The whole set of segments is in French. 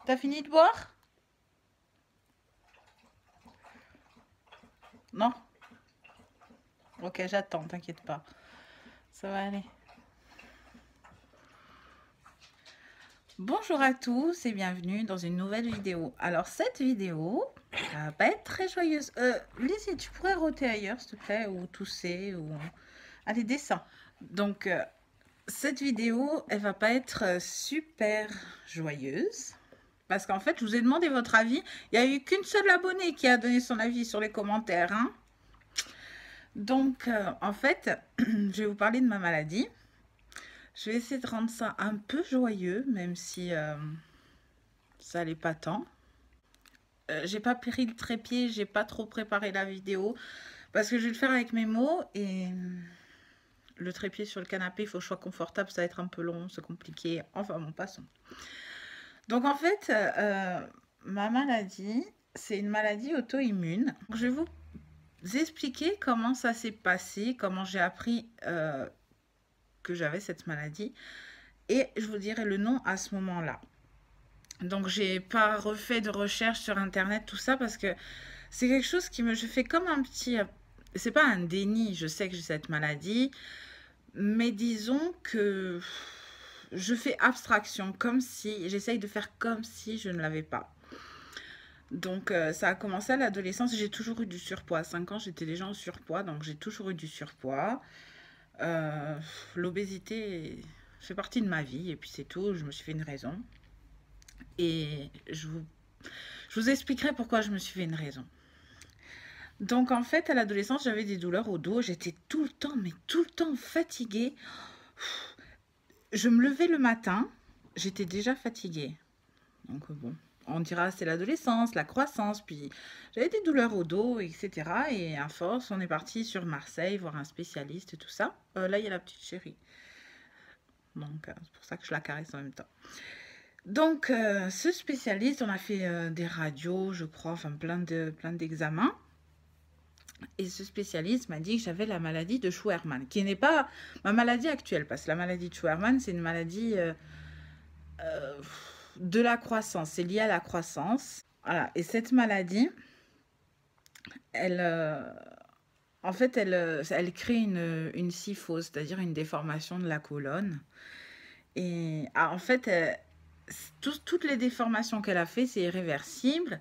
T'as fini de boire? Non? Ok, j'attends, t'inquiète pas. Ça va aller. Bonjour à tous et bienvenue dans une nouvelle vidéo. Alors cette vidéo, ça va pas être très joyeuse. Lizzie, tu pourrais rôter ailleurs s'il te plaît, ou tousser, ou... Allez, descends. Donc cette vidéo, elle va pas être super joyeuse. Parce qu'en fait, je vous ai demandé votre avis. Il n'y a eu qu'une seule abonnée qui a donné son avis sur les commentaires. Hein. Donc, en fait, je vais vous parler de ma maladie. Je vais essayer de rendre ça un peu joyeux, même si ça n'allait pas tant. J'ai pas pris le trépied, j'ai pas trop préparé la vidéo, parce que je vais le faire avec mes mots, et le trépied sur le canapé, il faut que je sois confortable, ça va être un peu long, c'est compliqué. Enfin bon, passons. Donc en fait, ma maladie, c'est une maladie auto-immune. Je vais vous expliquer comment ça s'est passé, comment j'ai appris que j'avais cette maladie, et je vous dirai le nom à ce moment-là. Donc j'ai pas refait de recherche sur internet, tout ça, parce que c'est quelque chose qui je fais comme un petit, c'est pas un déni, je sais que j'ai cette maladie, mais disons que je fais abstraction, comme si, j'essaye de faire comme si je ne l'avais pas. Donc ça a commencé à l'adolescence, j'ai toujours eu du surpoids. À 5 ans, j'étais déjà en surpoids, donc j'ai toujours eu du surpoids. L'obésité fait partie de ma vie, et puis c'est tout, je me suis fait une raison. Et je vous expliquerai pourquoi je me suis fait une raison. Donc en fait, à l'adolescence, j'avais des douleurs au dos, j'étais tout le temps, mais tout le temps fatiguée. Je me levais le matin, j'étais déjà fatiguée. Donc bon, on dira c'est l'adolescence, la croissance, puis j'avais des douleurs au dos, etc. Et à force, on est parti sur Marseille, voir un spécialiste et tout ça. Là, il y a la petite chérie. Donc c'est pour ça que je la caresse en même temps. Donc ce spécialiste, on a fait des radios, je crois, enfin plein d'examens. Et ce spécialiste m'a dit que j'avais la maladie de Scheuermann, qui n'est pas ma maladie actuelle, parce que la maladie de Scheuermann, c'est une maladie de la croissance, c'est lié à la croissance. Voilà. Et cette maladie, elle, en fait, elle crée une syphose, c'est-à-dire une déformation de la colonne. Et en fait, toutes les déformations qu'elle a fait, c'est irréversible,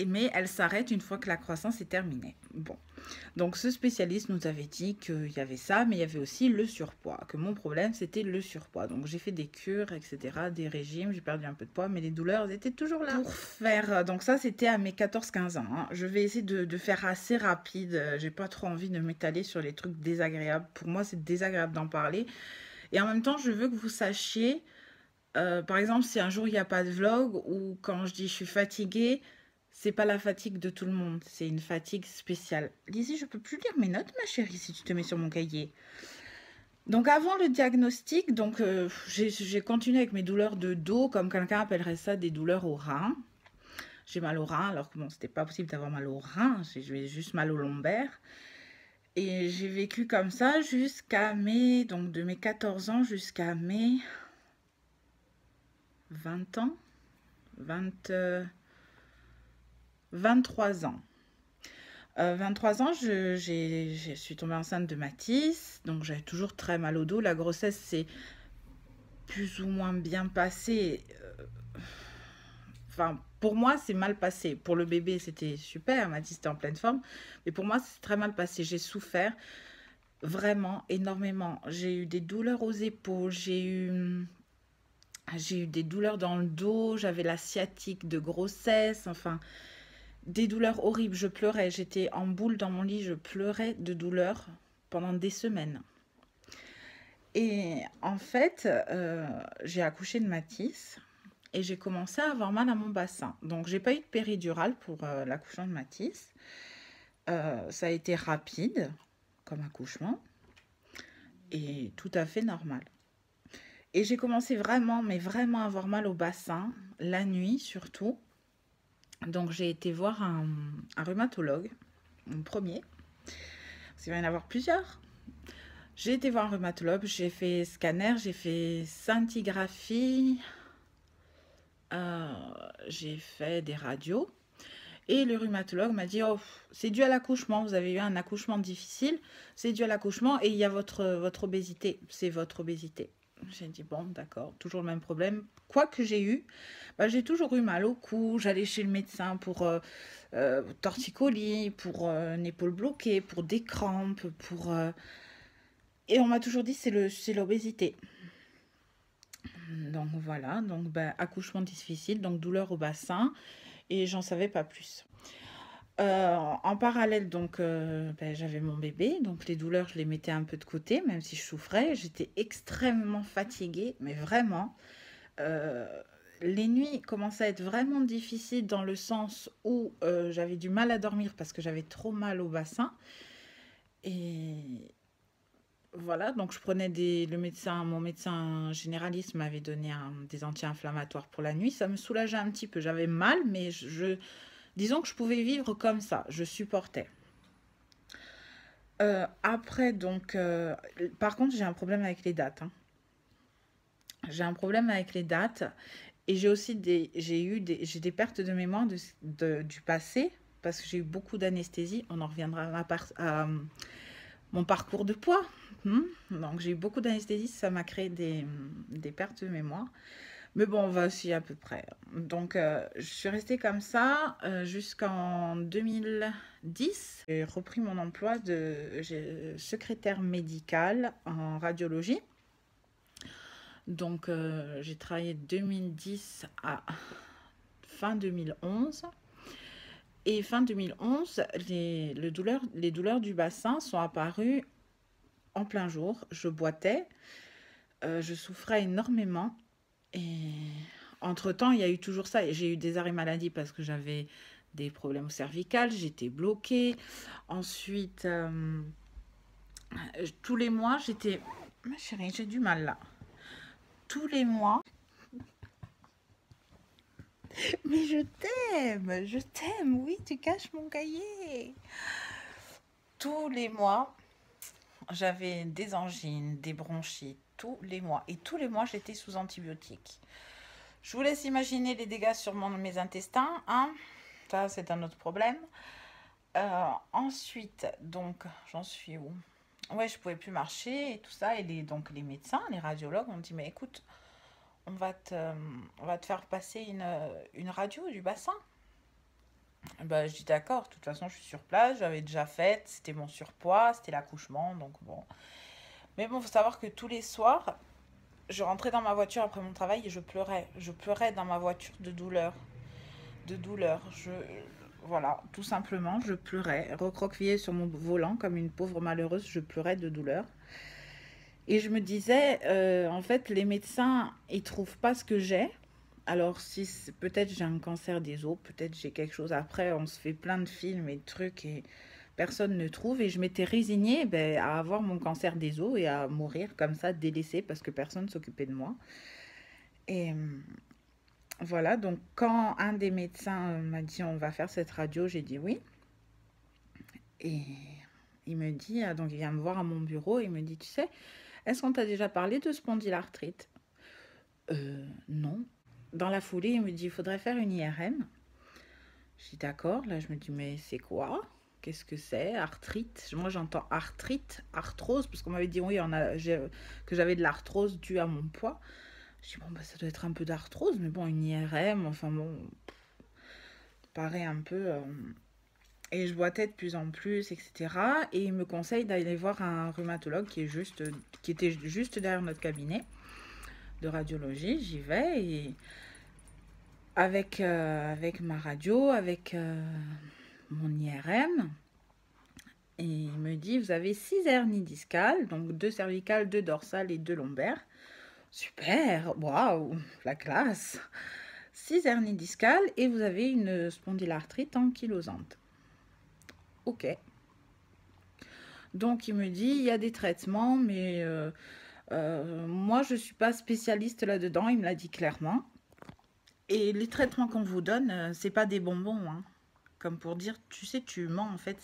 mais elle s'arrête une fois que la croissance est terminée. Bon, donc ce spécialiste nous avait dit qu'il y avait ça, mais il y avait aussi le surpoids, que mon problème c'était le surpoids. Donc j'ai fait des cures, etc., des régimes, j'ai perdu un peu de poids, mais les douleurs étaient toujours là. Pour faire, donc ça c'était à mes 14-15 ans. Hein. Je vais essayer de faire assez rapide, j'ai pas trop envie de m'étaler sur les trucs désagréables. Pour moi c'est désagréable d'en parler. Et en même temps, je veux que vous sachiez, par exemple, si un jour il n'y a pas de vlog, ou quand je dis je suis fatiguée, c'est pas la fatigue de tout le monde, c'est une fatigue spéciale. Lizzie, je peux plus lire mes notes, ma chérie, si tu te mets sur mon cahier. Donc avant le diagnostic, donc j'ai continué avec mes douleurs de dos, comme quelqu'un appellerait ça des douleurs au rein. J'ai mal au rein, alors que bon, c'était pas possible d'avoir mal au rein, j'ai juste mal au lombaire. Et j'ai vécu comme ça jusqu'à donc de mes 14 ans jusqu'à mes 20 ans, 23 ans. 23 ans, je suis tombée enceinte de Mathis, donc j'avais toujours très mal au dos. La grossesse s'est plus ou moins bien passée. Enfin, pour moi, c'est mal passé. Pour le bébé, c'était super. Mathis était en pleine forme. Mais pour moi, c'est très mal passé. J'ai souffert vraiment énormément. J'ai eu des douleurs aux épaules. J'ai eu des douleurs dans le dos. J'avais la sciatique de grossesse. Enfin, des douleurs horribles. Je pleurais. J'étais en boule dans mon lit. Je pleurais de douleur pendant des semaines. Et en fait, j'ai accouché de Mathis. Et j'ai commencé à avoir mal à mon bassin. Donc, j'ai pas eu de péridurale pour l'accouchement de Mathis. Ça a été rapide comme accouchement et tout à fait normal. Et j'ai commencé vraiment, mais vraiment à avoir mal au bassin, la nuit surtout. Donc, j'ai été voir un rhumatologue, mon premier, parce qu'il va y en avoir plusieurs. J'ai été voir un rhumatologue, j'ai fait scanner, j'ai fait scintigraphie. Euh, j'ai fait des radios. Et le rhumatologue m'a dit, oh, c'est dû à l'accouchement, vous avez eu un accouchement difficile, c'est dû à l'accouchement et il y a votre obésité, c'est votre obésité. J'ai dit, bon, d'accord, toujours le même problème. Quoi que j'ai eu, bah, j'ai toujours eu mal au cou, j'allais chez le médecin pour torticolis, pour une épaule bloquée, pour des crampes, pour... Et on m'a toujours dit, c'est l'obésité. Donc voilà, donc bah, accouchement difficile, donc douleur au bassin, et j'en savais pas plus. En parallèle, donc, ben, j'avais mon bébé, donc les douleurs, je les mettais un peu de côté, même si je souffrais. J'étais extrêmement fatiguée, mais vraiment. Euh, les nuits commençaient à être vraiment difficiles dans le sens où j'avais du mal à dormir parce que j'avais trop mal au bassin. Et voilà, donc je prenais mon médecin généraliste m'avait donné des anti-inflammatoires pour la nuit. Ça me soulageait un petit peu. J'avais mal, mais disons que je pouvais vivre comme ça. Je supportais. Après, donc, par contre, j'ai un problème avec les dates, hein. J'ai un problème avec les dates et j'ai des pertes de mémoire du passé parce que j'ai eu beaucoup d'anesthésie. On en reviendra à mon parcours de poids. Donc, j'ai eu beaucoup d'anesthésie, ça m'a créé des pertes de mémoire. Mais bon, on va aussi à peu près. Donc, je suis restée comme ça jusqu'en 2010. J'ai repris mon emploi de secrétaire médicale en radiologie. Donc, j'ai travaillé de 2010 à fin 2011. Et fin 2011, les douleurs du bassin sont apparues en plein jour. Je boitais, je souffrais énormément. Et entre-temps, il y a eu toujours ça. J'ai eu des arrêts maladie parce que j'avais des problèmes cervicales, j'étais bloquée. Ensuite, tous les mois, j'étais... Ma chérie, j'ai du mal là. Tous les mois... Mais je t'aime, oui, tu caches mon cahier. Tous les mois, j'avais des angines, des bronchites, tous les mois. Et tous les mois, j'étais sous antibiotiques. Je vous laisse imaginer les dégâts sur mes intestins, hein. Ça, c'est un autre problème. Ensuite, donc, j'en suis où? Ouais, je pouvais plus marcher et tout ça. Et donc, les médecins, les radiologues ont dit, mais écoute, on va te faire passer une radio du bassin. Bah, je dis d'accord, de toute façon, je suis sur place, j'avais déjà fait, c'était mon surpoids, c'était l'accouchement, donc bon. Mais bon, faut savoir que tous les soirs, je rentrais dans ma voiture après mon travail et je pleurais. Je pleurais dans ma voiture de douleur. De douleur. Voilà, tout simplement, je pleurais, recroquevillée sur mon volant comme une pauvre malheureuse, je pleurais de douleur. Et je me disais, en fait, les médecins, ils trouvent pas ce que j'ai. Alors, si peut-être j'ai un cancer des os, peut-être j'ai quelque chose. Après, on se fait plein de films et de trucs et personne ne trouve. Et je m'étais résignée ben, à avoir mon cancer des os et à mourir comme ça, délaissée, parce que personne ne s'occupait de moi. Et voilà, donc quand un des médecins m'a dit on va faire cette radio, j'ai dit oui. Et il me dit, donc il vient me voir à mon bureau, et il me dit, tu sais, est-ce qu'on t'a déjà parlé de spondylarthrite? Non. Dans la foulée, il me dit, il faudrait faire une IRM. Je dis d'accord, là je me dis, mais c'est quoi? Qu'est-ce que c'est? Arthrite? Moi j'entends arthrite, arthrose, parce qu'on m'avait dit oui, que j'avais de l'arthrose due à mon poids. Je dis, bon, bah, ça doit être un peu d'arthrose, mais bon, une IRM, enfin bon, paraît un peu... Et je boitais de plus en plus, etc. Et il me conseille d'aller voir un rhumatologue qui était juste derrière notre cabinet de radiologie. J'y vais et avec ma radio, avec mon IRM. Et il me dit, vous avez 6 hernies discales, donc 2 cervicales, 2 dorsales et 2 lombaires. Super, waouh, la classe. 6 hernies discales et vous avez une spondylarthrite ankylosante. Ok. Donc il me dit, il y a des traitements, mais moi je ne suis pas spécialiste là-dedans, il me l'a dit clairement. Et les traitements qu'on vous donne, c'est pas des bonbons, hein. Comme pour dire, tu sais, tu mens, en fait,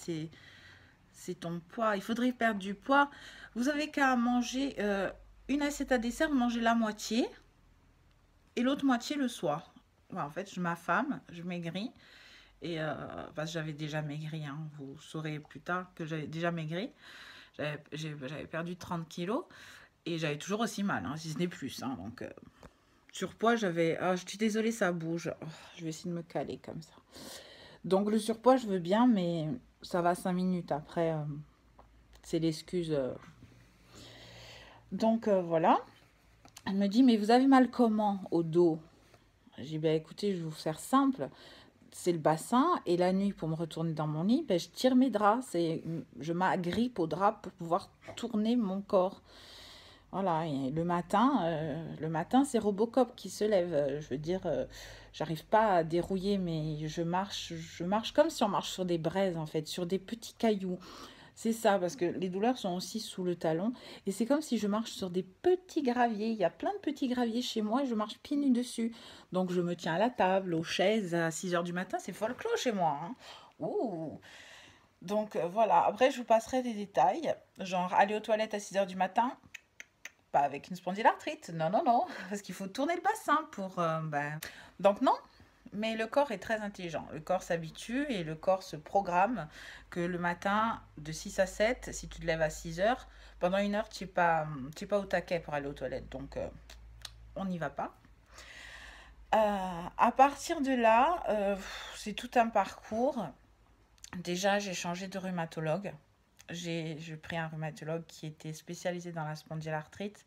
c'est ton poids. Il faudrait perdre du poids. Vous avez qu'à manger une assiette à dessert, vous mangez la moitié et l'autre moitié le soir. Ouais, en fait, je m'affame, je maigris. Et parce que j'avais déjà maigri, hein, vous saurez plus tard que j'avais déjà maigri. J'avais perdu 30 kilos et j'avais toujours aussi mal, hein, si ce n'est plus. Hein, donc, surpoids, j'avais. Ah, je suis désolée, ça bouge. Oh, je vais essayer de me caler comme ça. Donc, le surpoids, je veux bien, mais ça va 5 minutes. Après, c'est l'excuse. Donc, voilà. Elle me dit, mais vous avez mal comment au dos? J'ai dit, ben écoutez, je vais vous faire simple. C'est le bassin et la nuit pour me retourner dans mon lit, ben, je tire mes draps, je m'agrippe au drap pour pouvoir tourner mon corps. Voilà, et le matin c'est Robocop qui se lève. Je veux dire, j'arrive pas à dérouiller, mais je marche comme si on marche sur des braises en fait, sur des petits cailloux. C'est ça, parce que les douleurs sont aussi sous le talon. Et c'est comme si je marche sur des petits graviers. Il y a plein de petits graviers chez moi et je marche pieds nus dessus. Donc je me tiens à la table, aux chaises, à 6 heures du matin. C'est folklore chez moi. Hein. Ouh. Donc voilà, après je vous passerai des détails. Genre aller aux toilettes à 6 heures du matin, pas avec une spondylarthrite. Non, non, non. Parce qu'il faut tourner le bassin pour... Donc non, mais le corps est très intelligent. Le corps s'habitue et le corps se programme que le matin, de 6 à 7, si tu te lèves à 6 heures, pendant une heure, tu n'es pas au taquet pour aller aux toilettes. Donc, on n'y va pas. À partir de là, c'est tout un parcours. Déjà, j'ai changé de rhumatologue. J'ai pris un rhumatologue qui était spécialisé dans la spondylarthrite,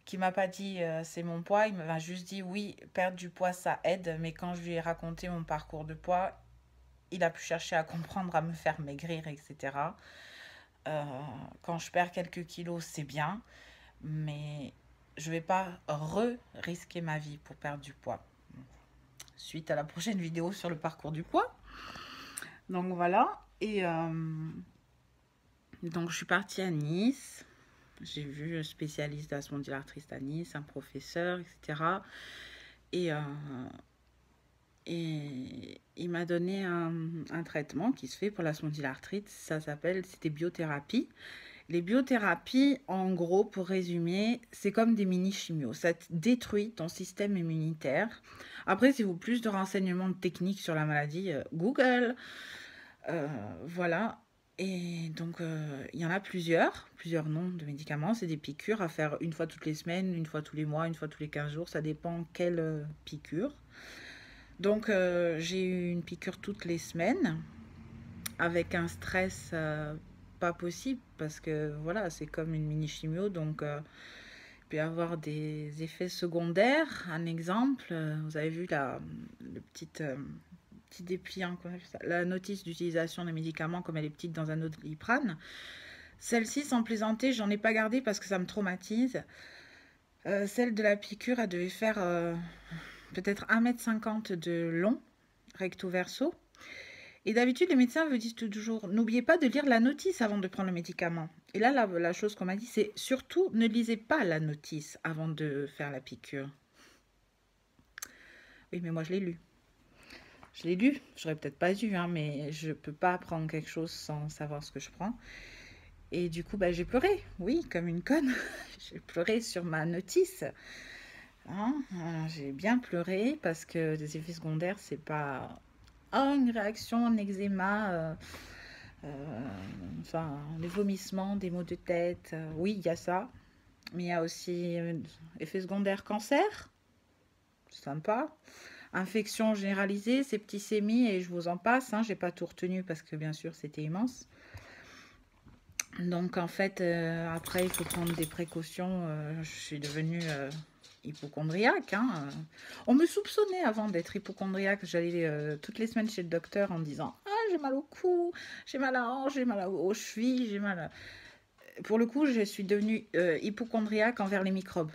qui m'a pas dit c'est mon poids, il m'a juste dit oui, perdre du poids ça aide, mais quand je lui ai raconté mon parcours de poids, il a pu chercher à comprendre, à me faire maigrir, etc. Quand je perds quelques kilos, c'est bien, mais je vais pas risquer ma vie pour perdre du poids. Suite à la prochaine vidéo sur le parcours du poids. Donc voilà, et donc je suis partie à Nice. J'ai vu un spécialiste de la spondylarthrite à Nice, un professeur, etc. Et il m'a donné un traitement qui se fait pour la spondylarthrite. C'était biothérapie. Les biothérapies, en gros, pour résumer, c'est comme des mini-chimios. Ça détruit ton système immunitaire. Après, si vous voulez plus de renseignements techniques sur la maladie, Google. Voilà. Et donc, il y en a plusieurs noms de médicaments. C'est des piqûres à faire une fois toutes les semaines, une fois tous les mois, une fois tous les 15 jours. Ça dépend quelle piqûre. Donc, j'ai eu une piqûre toutes les semaines avec un stress pas possible parce que voilà, c'est comme une mini-chimio. Donc, il peut y avoir des effets secondaires. Un exemple, vous avez vu le petit dépliant, la notice d'utilisation des médicaments comme elle est petite dans un autre Doliprane. Celle-ci, sans plaisanter, j'en ai pas gardé parce que ça me traumatise. Celle de la piqûre, elle devait faire peut-être 1,50 m de long, recto verso. Et d'habitude, les médecins vous disent toujours, n'oubliez pas de lire la notice avant de prendre le médicament. Et là, la chose qu'on m'a dit, c'est surtout ne lisez pas la notice avant de faire la piqûre. Oui, mais moi, je l'ai lu. Je l'ai lu, j'aurais peut-être pas dû, hein, mais je peux pas prendre quelque chose sans savoir ce que je prends. Et du coup, j'ai pleuré, oui, comme une conne. J'ai pleuré sur ma notice. Hein, j'ai bien pleuré parce que des effets secondaires, c'est pas une réaction, un eczéma, enfin, des vomissements, des maux de tête. Oui, il y a ça. Mais il y a aussi effets secondaires cancer. Sympa. Infection généralisée, septicémie et je vous en passe. Hein, j'ai pas tout retenu parce que bien sûr c'était immense. Donc en fait, après il faut prendre des précautions. Je suis devenue hypocondriaque. Hein. On me soupçonnait avant d'être hypocondriaque. J'allais toutes les semaines chez le docteur en me disant ah j'ai mal au cou, j'ai mal à la hanche, j'ai mal aux chevilles, j'ai mal. Pour le coup, je suis devenue hypocondriaque envers les microbes.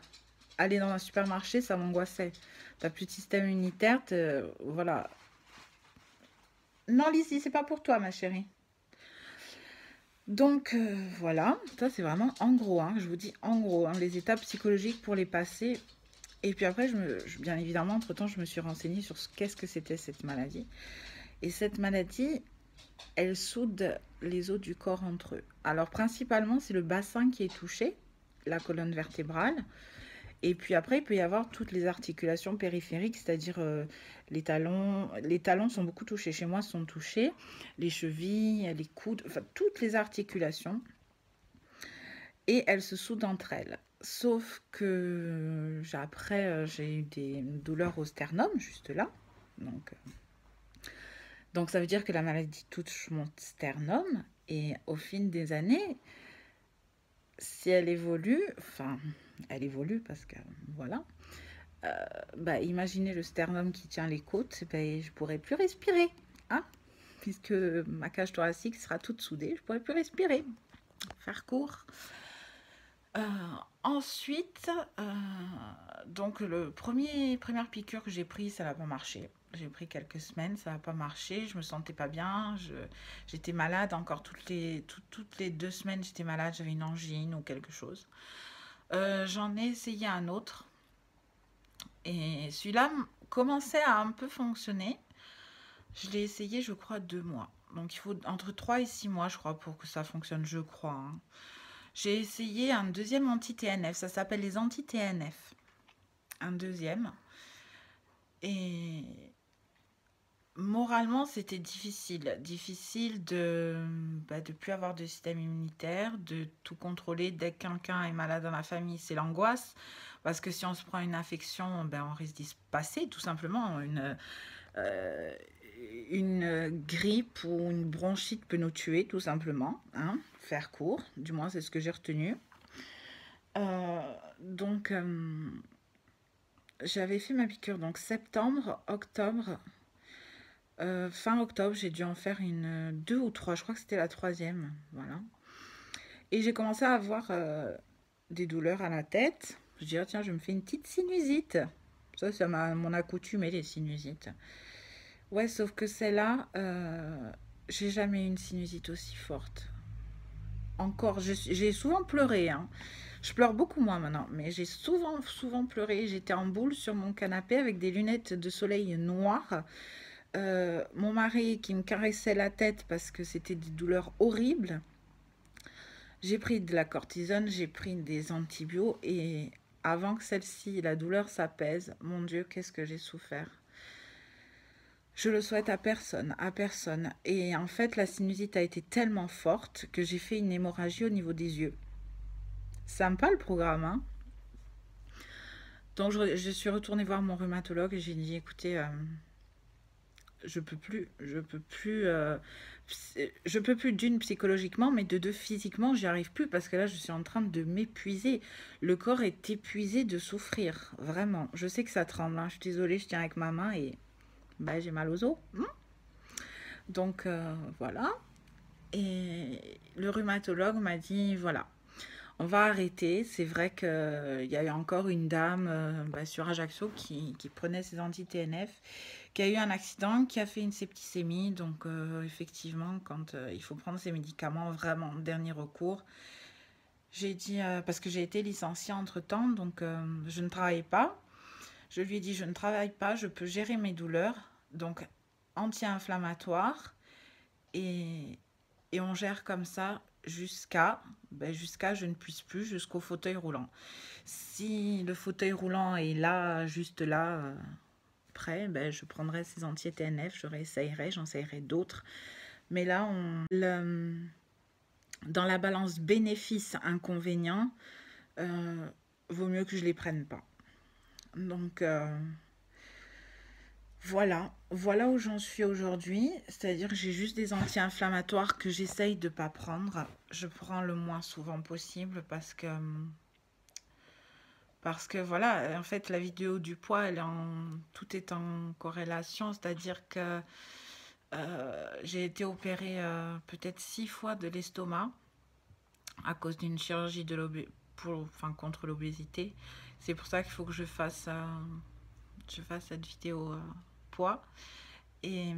Aller dans un supermarché, ça m'angoissait. T'as plus de système immunitaire, voilà. Non, Lizzie, c'est pas pour toi, ma chérie. Donc, voilà. Ça, c'est vraiment en gros. Hein, je vous dis en gros. Hein, les étapes psychologiques pour les passer. Et puis après, bien évidemment, entre-temps, je me suis renseignée sur qu'est-ce que c'était cette maladie. Et cette maladie, elle soude les os du corps entre eux. Alors, principalement, c'est le bassin qui est touché, la colonne vertébrale. Et puis après, il peut y avoir toutes les articulations périphériques, c'est-à-dire les talons. Les talons sont beaucoup touchés. Chez moi, sont touchés. Les chevilles, les coudes, enfin toutes les articulations. Et elles se soudent entre elles. Sauf que après, j'ai eu des douleurs au sternum, juste là. Donc ça veut dire que la maladie touche mon sternum. Et au fil des années, si elle évolue, enfin, elle évolue parce que voilà, bah, imaginez le sternum qui tient les côtes, ben, je pourrais plus respirer, hein, puisque ma cage thoracique sera toute soudée, je pourrais plus respirer. Faire court. Euh, ensuite, donc première piqûre que j'ai prise, ça n'a pas marché. J'ai pris quelques semaines, ça n'a pas marché. Je me sentais pas bien. J'étais malade encore toutes les 2 semaines. J'étais malade, j'avais une angine ou quelque chose. J'en ai essayé un autre. Et celui-là commençait à un peu fonctionner. Je l'ai essayé, je crois, 2 mois. Donc il faut entre 3 et 6 mois, je crois, pour que ça fonctionne, je crois, hein. J'ai essayé un deuxième anti-TNF. Ça s'appelle les anti-TNF. Un deuxième. Et moralement, c'était difficile. Difficile de ne plus avoir de système immunitaire, de tout contrôler. Dès que quelqu'un est malade dans la famille, c'est l'angoisse. Parce que si on se prend une infection, ben, on risque d'y se passer tout simplement. Une grippe ou une bronchite peut nous tuer tout simplement, hein, faire court, du moins c'est ce que j'ai retenu. Donc j'avais fait ma piqûre donc septembre, octobre, fin octobre, j'ai dû en faire 2 ou 3, je crois que c'était la 3e, voilà. Et j'ai commencé à avoir des douleurs à la tête. Je dis, oh, tiens, je me fais une petite sinusite. Ça m'a mon accoutumé, les sinusites. Ouais, sauf que celle-là, j'ai jamais eu une sinusite aussi forte. Encore, j'ai souvent pleuré, hein. Je pleure beaucoup moins maintenant, mais j'ai souvent pleuré. J'étais en boule sur mon canapé avec des lunettes de soleil noires. Mon mari qui me caressait la tête parce que c'était des douleurs horribles. J'ai pris de la cortisone, j'ai pris des antibiotiques et avant que celle-ci, la douleur s'apaise, mon Dieu, qu'est-ce que j'ai souffert. Je le souhaite à personne, à personne. Et en fait, la sinusite a été tellement forte que j'ai fait une hémorragie au niveau des yeux. Sympa le programme, hein. Donc je suis retournée voir mon rhumatologue et j'ai dit, écoutez, je peux plus d'une psychologiquement, mais de deux physiquement, j'y arrive plus parce que là, je suis en train de m'épuiser. Le corps est épuisé de souffrir, vraiment. Je sais que ça tremble, hein. Je suis désolée, je tiens avec ma main et bah, j'ai mal aux os. Donc voilà. Et le rhumatologue m'a dit, voilà, on va arrêter. C'est vrai qu'il y a eu encore une dame sur Ajaccio qui prenait ses anti-TNF, qui a eu un accident, qui a fait une septicémie. Donc effectivement, quand il faut prendre ces médicaments, vraiment, dernier recours. J'ai dit, parce que j'ai été licenciée entre-temps, donc je ne travaille pas. Je lui ai dit, je ne travaille pas, je peux gérer mes douleurs. Donc anti-inflammatoire. Et on gère comme ça jusqu'à je ne puisse plus, jusqu'au fauteuil roulant. Si le fauteuil roulant est là, juste là, prêt, je prendrai ces anti-TNF, j'en essayerai d'autres. Mais là, dans la balance bénéfice-inconvénient, vaut mieux que je les prenne pas. Donc voilà où j'en suis aujourd'hui. C'est-à-dire que j'ai juste des anti-inflammatoires que j'essaye de ne pas prendre. Je prends le moins souvent possible parce que voilà, en fait, la vidéo du poids, tout est en corrélation. C'est-à-dire que j'ai été opérée peut-être 6 fois de l'estomac à cause d'une chirurgie contre l'obésité. C'est pour ça qu'il faut que je fasse cette vidéo poids. Et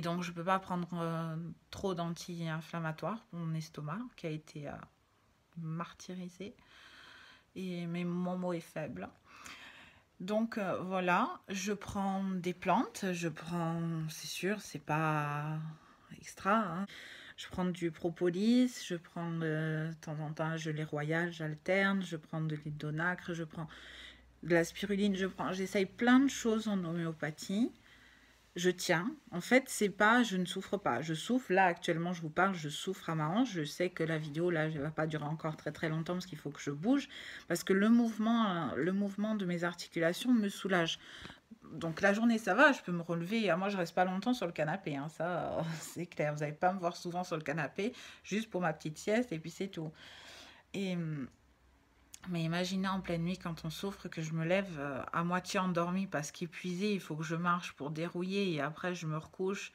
donc, je ne peux pas prendre trop d'anti-inflammatoires pour mon estomac qui a été martyrisé. Mais mon mot est faible. Donc, voilà, je prends des plantes. C'est sûr, c'est pas extra, hein. Je prends du propolis, je prends de temps en temps un gelée royale, j'alterne, je prends de l'huile d'onacre, je prends de la spiruline, j'essaye plein de choses en homéopathie. Je tiens. En fait, c'est pas, je ne souffre pas. Je souffre. Là, actuellement, je vous parle, je souffre à ma hanche. Je sais que la vidéo, là, ne va pas durer encore très très longtemps parce qu'il faut que je bouge. Parce que le mouvement de mes articulations me soulage. Donc la journée, ça va, je peux me relever. Moi, je reste pas longtemps sur le canapé. Hein, ça, c'est clair. Vous n'allez pas me voir souvent sur le canapé, juste pour ma petite sieste, et puis c'est tout. Et mais imaginez en pleine nuit quand on souffre que je me lève à moitié endormie parce qu'épuisée, il faut que je marche pour dérouiller et après je me recouche.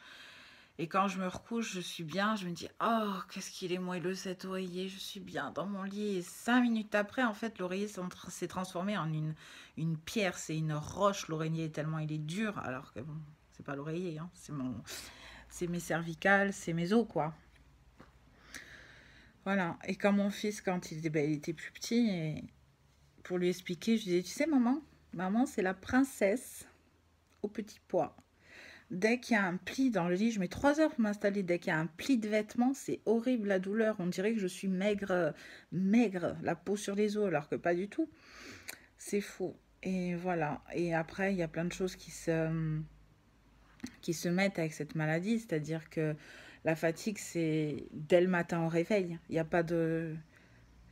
Et quand je me recouche, je suis bien, je me dis oh, qu'est-ce qu'il est moelleux cet oreiller, je suis bien dans mon lit. Et 5 minutes après, en fait, l'oreiller s'est transformé en une pierre, c'est une roche, l'oreiller, tellement il est dur. Alors que bon, c'est pas l'oreiller, hein, c'est mes cervicales, c'est mes os, quoi. Voilà. Et quand mon fils, quand il était plus petit, et pour lui expliquer, je disais, tu sais, maman, c'est la princesse au petit pois. Dès qu'il y a un pli dans le lit, je mets 3 heures pour m'installer. Dès qu'il y a un pli de vêtements, c'est horrible la douleur. On dirait que je suis maigre, maigre, la peau sur les os, alors que pas du tout. C'est faux. Et voilà. Et après, il y a plein de choses qui se mettent avec cette maladie. C'est-à-dire que la fatigue, c'est dès le matin au réveil. Il n'y a pas de...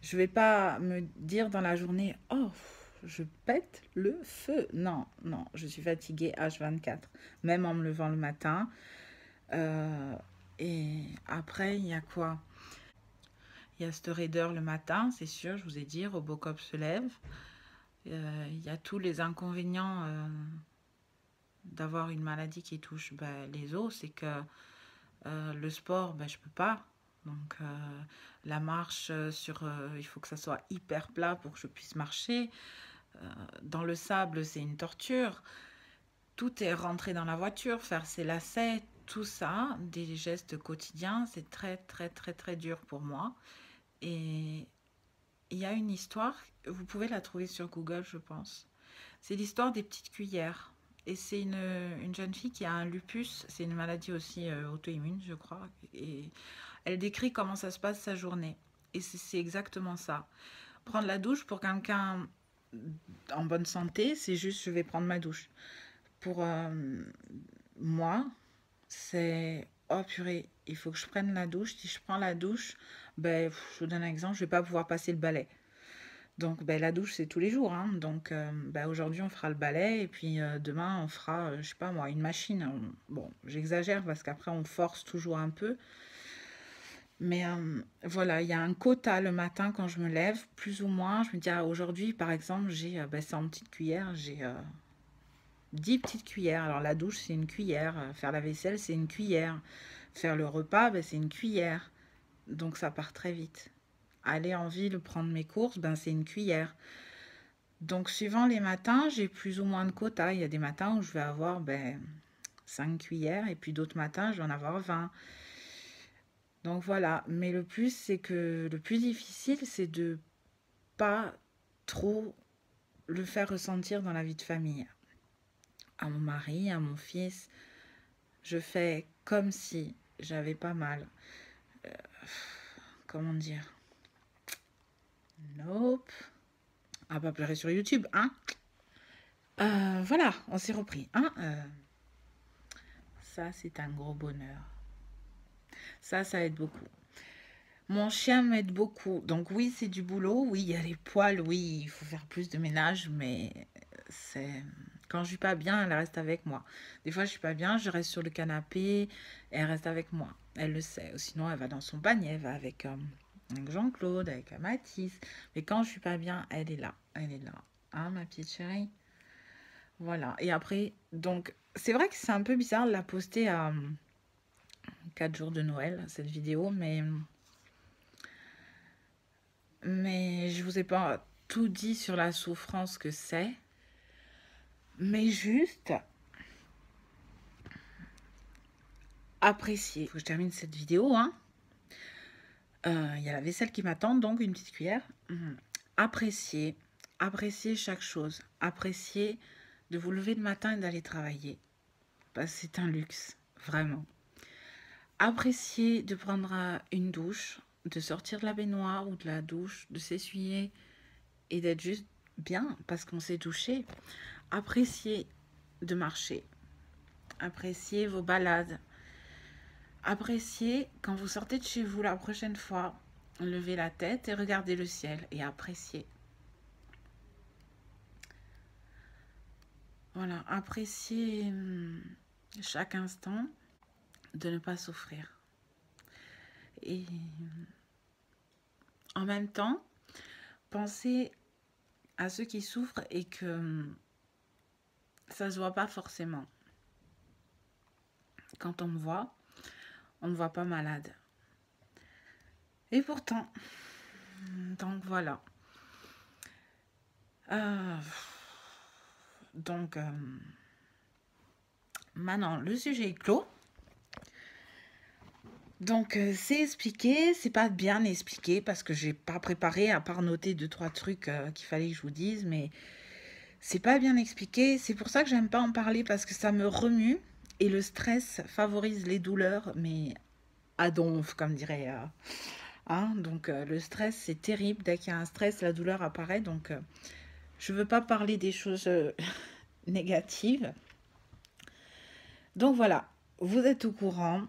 Je vais pas me dire dans la journée, oh, je pète le feu. Non, non, je suis fatiguée H24, même en me levant le matin. Euh, et après, il y a quoi? Il y a cette raideur le matin, c'est sûr, je vous ai dit, Robocop se lève. Il y a tous les inconvénients d'avoir une maladie qui touche les os, c'est que le sport, je peux pas. Donc la marche il faut que ça soit hyper plat pour que je puisse marcher. Dans le sable, c'est une torture. Tout est rentré dans la voiture, faire ses lacets, tout ça, des gestes quotidiens, c'est très très très très dur pour moi. Et il y a une histoire, vous pouvez la trouver sur Google, je pense. C'est l'histoire des petites cuillères. Et c'est une jeune fille qui a un lupus, c'est une maladie aussi auto-immune, je crois. Et elle décrit comment ça se passe sa journée. Et c'est exactement ça. Prendre la douche pour quelqu'un en bonne santé, c'est juste je vais prendre ma douche. Pour moi, c'est oh purée, il faut que je prenne la douche. Si je prends la douche, je vous donne un exemple, je vais pas pouvoir passer le balai. Donc la douche c'est tous les jours, hein. Donc aujourd'hui on fera le balai et puis demain on fera, je sais pas moi, une machine. Bon, j'exagère parce qu'après on force toujours un peu. Mais voilà, il y a un quota le matin quand je me lève, plus ou moins. Je me dis, ah, aujourd'hui, par exemple, j'ai 100 petites cuillères, j'ai 10 petites cuillères. Alors la douche, c'est une cuillère. Faire la vaisselle, c'est une cuillère. Faire le repas, c'est une cuillère. Donc ça part très vite. Aller en ville prendre mes courses, c'est une cuillère. Donc suivant les matins, j'ai plus ou moins de quota. Il y a des matins où je vais avoir 5 cuillères et puis d'autres matins, je vais en avoir 20. Donc voilà, mais le plus difficile, c'est de pas trop le faire ressentir dans la vie de famille. À mon mari, à mon fils, je fais comme si j'avais pas mal. Euh, comment dire? Nope. À pas pleurer sur YouTube, hein? Voilà, on s'est repris, hein? Ça, c'est un gros bonheur. Ça aide beaucoup. Mon chien m'aide beaucoup. Donc oui, c'est du boulot. Oui, il y a les poils. Oui, il faut faire plus de ménage. Mais c'est... Quand je suis pas bien, elle reste avec moi. Des fois, je suis pas bien, je reste sur le canapé. Elle reste avec moi. Elle le sait. Sinon, elle va dans son panier. Elle va avec Jean-Claude, avec Mathis. Mais quand je suis pas bien, elle est là. Elle est là. Hein, ma petite chérie? Voilà. Et après, donc, c'est vrai que c'est un peu bizarre de la poster à 4 jours de Noël, cette vidéo. Mais je vous ai pas tout dit sur la souffrance que c'est. Mais juste apprécier. Il faut que je termine cette vidéo, hein. Il y a la vaisselle qui m'attend, donc une petite cuillère. Apprécier. Apprécier chaque chose. Apprécier de vous lever le matin et d'aller travailler. Parce que c'est un luxe, vraiment. Appréciez de prendre une douche, de sortir de la baignoire ou de la douche, de s'essuyer et d'être juste bien parce qu'on s'est douché. Appréciez de marcher. Appréciez vos balades. Appréciez quand vous sortez de chez vous la prochaine fois. Levez la tête et regardez le ciel et appréciez. Voilà, appréciez chaque instant de ne pas souffrir. Et en même temps, pensez à ceux qui souffrent et que ça se voit pas forcément. Quand on me voit pas malade. Et pourtant, donc voilà. Donc, maintenant, le sujet est clos. Donc, c'est expliqué, c'est pas bien expliqué parce que j'ai pas préparé à part noter 2-3 trucs qu'il fallait que je vous dise, mais c'est pas bien expliqué. C'est pour ça que j'aime pas en parler parce que ça me remue et le stress favorise les douleurs, mais à donf, comme dirait. Donc, le stress, c'est terrible. Dès qu'il y a un stress, la douleur apparaît. Donc, je veux pas parler des choses négatives. Donc, voilà, vous êtes au courant.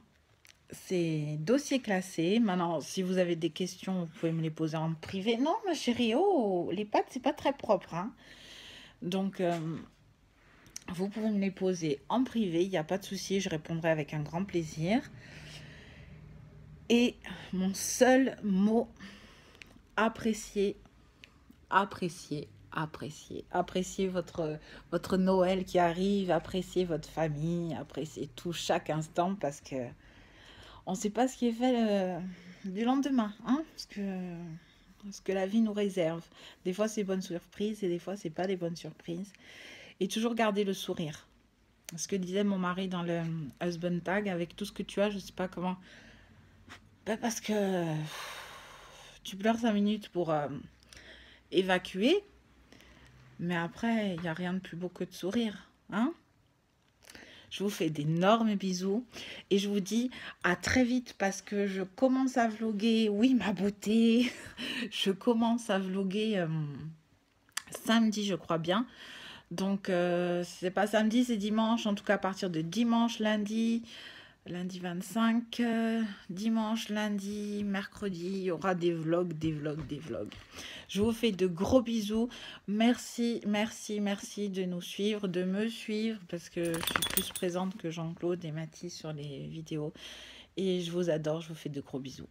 C'est dossier classé. Maintenant, si vous avez des questions, vous pouvez me les poser en privé. Non, ma chérie, oh, les pâtes, c'est pas très propre. Hein. Donc, vous pouvez me les poser en privé. Il n'y a pas de souci, je répondrai avec un grand plaisir. Et mon seul mot, appréciez, appréciez, appréciez. Appréciez votre Noël qui arrive, appréciez votre famille, appréciez tout chaque instant parce que on ne sait pas ce qui est fait du lendemain, hein, ce que la vie nous réserve. Des fois, c'est bonnes surprises et des fois, c'est pas des bonnes surprises. Et toujours garder le sourire. Ce que disait mon mari dans le husband tag, avec tout ce que tu as, je sais pas comment. Ben parce que tu pleures 5 minutes pour évacuer, mais après, il n'y a rien de plus beau que de sourire, hein. Je vous fais d'énormes bisous et je vous dis à très vite parce que je commence à vlogger. Oui, ma beauté, je commence à vlogger samedi, je crois bien. Donc, c'est pas samedi, c'est dimanche. En tout cas, à partir de dimanche, lundi 25, dimanche, lundi, mercredi, il y aura des vlogs. Je vous fais de gros bisous. Merci de nous suivre, de me suivre, parce que je suis plus présente que Jean-Claude et Mathis sur les vidéos. Et je vous adore, je vous fais de gros bisous.